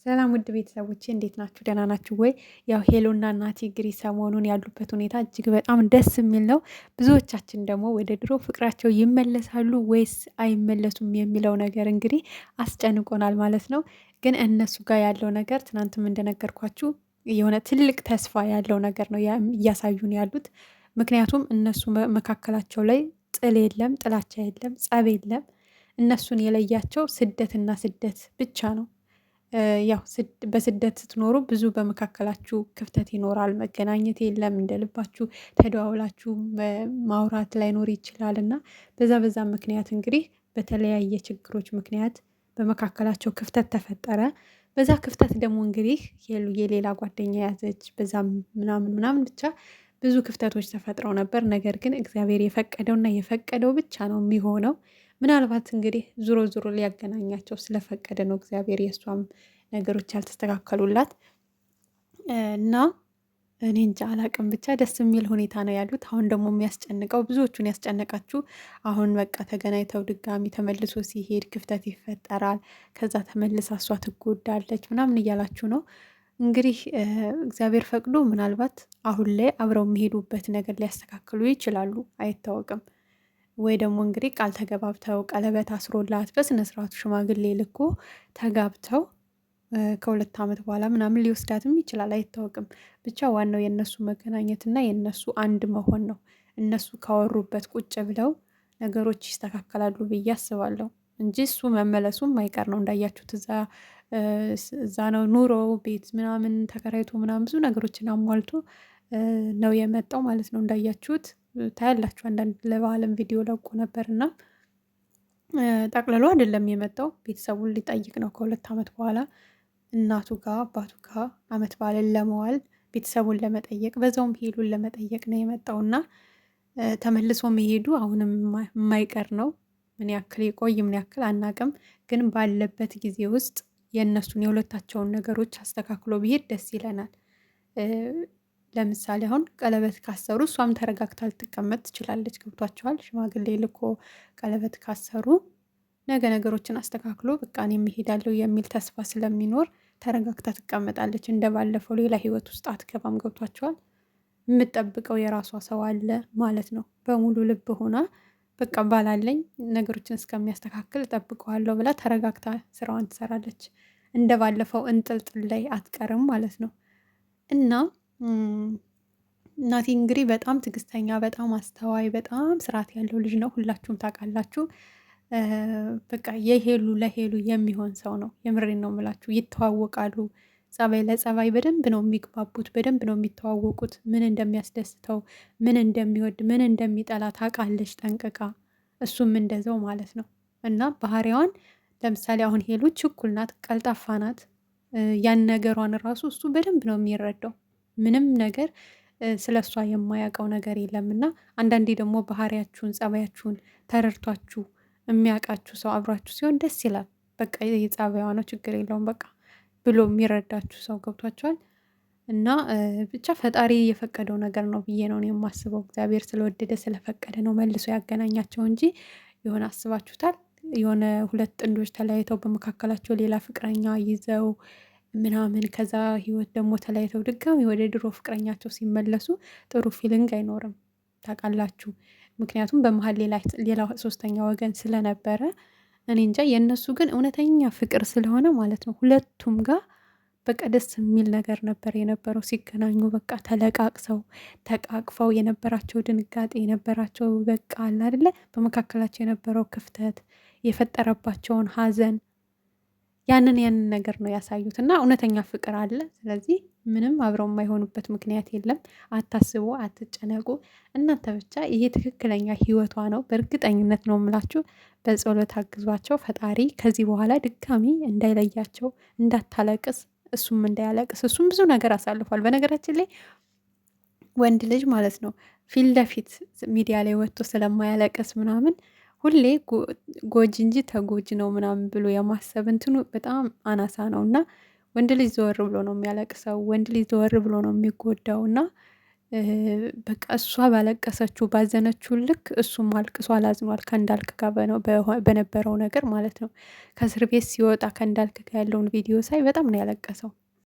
ሰላም ውድ ቤተሰቦቼ እንዴት ናችሁ? ደህና ናችሁ ወይ? ያው ሄሎና ናቲ እንግዲህ ሰሞኑን ያሉበት ሁኔታ እጅግ በጣም ደስ የሚል ነው። ብዙዎቻችን ደግሞ ወደ ድሮ ፍቅራቸው ይመለሳሉ ወይስ አይመለሱም የሚለው ነገር እንግዲህ አስጨንቆናል ማለት ነው። ግን እነሱ ጋር ያለው ነገር ትናንትም እንደነገርኳችሁ የሆነ ትልቅ ተስፋ ያለው ነገር ነው እያሳዩን ያሉት። ምክንያቱም እነሱ መካከላቸው ላይ ጥል የለም፣ ጥላቻ የለም፣ ጸብ የለም። እነሱን የለያቸው ስደትና ስደት ብቻ ነው። ያው በስደት ስትኖሩ ብዙ በመካከላችሁ ክፍተት ይኖራል። መገናኘት የለም፣ እንደ ልባችሁ ተደዋውላችሁ ማውራት ላይኖር ይችላል እና በዛ ምክንያት እንግዲህ በተለያየ ችግሮች ምክንያት በመካከላቸው ክፍተት ተፈጠረ። በዛ ክፍተት ደግሞ እንግዲህ የሌላ ጓደኛ ያዘች፣ በዛ ምናምን ብቻ ብዙ ክፍተቶች ተፈጥረው ነበር። ነገር ግን እግዚአብሔር የፈቀደውና የፈቀደው ብቻ ነው የሚሆነው። ምናልባት እንግዲህ ዙሮ ዙሮ ሊያገናኛቸው ስለፈቀደ ነው እግዚአብሔር የእሷም ነገሮች ያልተስተካከሉላት እና እኔ እንጃ አላቅም። ብቻ ደስ የሚል ሁኔታ ነው ያሉት። አሁን ደግሞ የሚያስጨንቀው ብዙዎቹን ያስጨነቃችሁ አሁን በቃ ተገናኝተው ድጋሚ ተመልሶ ሲሄድ ክፍተት ይፈጠራል፣ ከዛ ተመልሳ እሷ ትጎዳለች ምናምን እያላችሁ ነው እንግዲህ እግዚአብሔር ፈቅዶ ምናልባት አሁን ላይ አብረው የሚሄዱበት ነገር ሊያስተካክሉ ይችላሉ፣ አይታወቅም። ወይ ደግሞ እንግዲህ ቃል ተገባብተው ቀለበት አስሮላት በስነ ስርዓቱ ሽማግሌ ልኮ ተጋብተው ከሁለት ዓመት በኋላ ምናምን ሊወስዳትም ይችላል፣ አይታወቅም። ብቻ ዋናው የእነሱ መገናኘት እና የእነሱ አንድ መሆን ነው። እነሱ ካወሩበት ቁጭ ብለው ነገሮች ይስተካከላሉ ብዬ አስባለሁ እንጂ እሱ መመለሱም አይቀር ነው። እንዳያችሁት እዛ ነው ኑሮ ቤት ምናምን ተከራይቶ ምናምን ብዙ ነገሮችን አሟልቶ ነው የመጣው ማለት ነው። እንዳያችሁት ታያላችሁ። አንዳንድ ለበዓልም ቪዲዮ ለቆ ነበር እና ጠቅልሎ አይደለም የመጣው፣ ቤተሰቡን ሊጠይቅ ነው ከሁለት ዓመት በኋላ እናቱ ጋር አባቱ ጋር ዓመት በዓልን ለመዋል ቤተሰቡን ለመጠየቅ በዛውም ሄሉን ለመጠየቅ ነው የመጣውና ተመልሶ መሄዱ አሁንም የማይቀር ነው። ምን ያክል ይቆይ ምን ያክል አናቅም፣ ግን ባለበት ጊዜ ውስጥ የእነሱን የሁለታቸውን ነገሮች አስተካክሎ ብሄድ ደስ ይለናል። ለምሳሌ አሁን ቀለበት ካሰሩ እሷም ተረጋግታ ልትቀመጥ ትችላለች። ገብቷቸዋል። ሽማግሌ ልኮ ቀለበት ካሰሩ ነገ ነገሮችን አስተካክሎ በቃ እኔም እሄዳለሁ የሚል ተስፋ ስለሚኖር ተረጋግታ ትቀመጣለች። እንደ ባለፈው ሌላ ህይወት ውስጥ አትገባም። ገብቷቸዋል። የምጠብቀው የራሷ ሰው አለ ማለት ነው። በሙሉ ልብ ሆና በቃ ባላለኝ ነገሮችን እስከሚያስተካክል እጠብቀዋለሁ ብላ ተረጋግታ ስራዋን ትሰራለች። እንደ ባለፈው እንጥልጥል ላይ አትቀርም ማለት ነው። እና እናቴ እንግዲህ በጣም ትዕግስተኛ፣ በጣም አስተዋይ፣ በጣም ስርዓት ያለው ልጅ ነው። ሁላችሁም ታውቃላችሁ። በቃ የሄሉ ለሄሉ የሚሆን ሰው ነው። የምሬን ነው የምላችሁ። ይተዋወቃሉ። ጸባይ ለጸባይ በደንብ ነው የሚግባቡት፣ በደንብ ነው የሚተዋወቁት። ምን እንደሚያስደስተው፣ ምን እንደሚወድ፣ ምን እንደሚጠላ ታውቃለች ጠንቅቃ። እሱም እንደዛው ማለት ነው። እና ባህሪዋን ለምሳሌ አሁን ሄሉ ችኩል ናት፣ ቀልጣፋ ናት። ያን ነገሯን ራሱ እሱ በደንብ ነው የሚረዳው። ምንም ነገር ስለ እሷ የማያውቀው ነገር የለም። እና አንዳንዴ ደግሞ ባህሪያችሁን ጸባያችሁን ተረድቷችሁ የሚያውቃችሁ ሰው አብሯችሁ ሲሆን ደስ ይላል። በቃ የጸባይዋ ነው ችግር የለውም በቃ ብሎ የሚረዳችሁ ሰው ገብቷችኋል። እና ብቻ ፈጣሪ የፈቀደው ነገር ነው ብዬ ነው የማስበው። እግዚአብሔር ስለወደደ ስለፈቀደ ነው መልሶ ያገናኛቸው እንጂ የሆነ አስባችሁታል? የሆነ ሁለት ጥንዶች ተለያይተው በመካከላቸው ሌላ ፍቅረኛ ይዘው ምናምን ከዛ ህይወት ደግሞ ተለያይተው ድጋሚ ወደ ድሮ ፍቅረኛቸው ሲመለሱ ጥሩ ፊሊንግ አይኖርም፣ ታውቃላችሁ። ምክንያቱም በመሀል ሌላ ሶስተኛ ወገን ስለነበረ እኔ እንጃ። የእነሱ ግን እውነተኛ ፍቅር ስለሆነ ማለት ነው ሁለቱም ጋር በቃ ደስ የሚል ነገር ነበር የነበረው። ሲገናኙ በቃ ተለቃቅሰው ተቃቅፈው የነበራቸው ድንጋጤ የነበራቸው በቃ አለ አይደለ በመካከላቸው የነበረው ክፍተት የፈጠረባቸውን ሀዘን ያንን ነገር ነው ያሳዩት እና እውነተኛ ፍቅር አለ። ስለዚህ ምንም አብረው የማይሆኑበት ምክንያት የለም። አታስቡ፣ አትጨነቁ። እናንተ ብቻ ይሄ ትክክለኛ ህይወቷ ነው በእርግጠኝነት ነው የምላችሁ። በጸሎት አግዟቸው ፈጣሪ ከዚህ በኋላ ድጋሚ እንዳይለያቸው፣ እንዳታለቅስ እሱም እንዳያለቅስ። እሱም ብዙ ነገር አሳልፏል። በነገራችን ላይ ወንድ ልጅ ማለት ነው ፊት ለፊት ሚዲያ ላይ ወጥቶ ስለማያለቅስ ምናምን ሁሌ ጎጂ እንጂ ተጎጂ ነው ምናምን ብሎ የማሰብ እንትኑ በጣም አናሳ ነው። እና ወንድ ልጅ ዘወር ብሎ ነው የሚያለቅሰው፣ ወንድ ልጅ ዘወር ብሎ ነው የሚጎዳው። እና በቃ እሷ ባለቀሰችው ባዘነችው ልክ እሱም አልቅሷል፣ አዝኗል ከእንዳልክ ጋር በነበረው ነገር ማለት ነው። ከእስር ቤት ሲወጣ ከእንዳልክ ጋር ያለውን ቪዲዮ ሳይ በጣም ነው ያለቀሰው።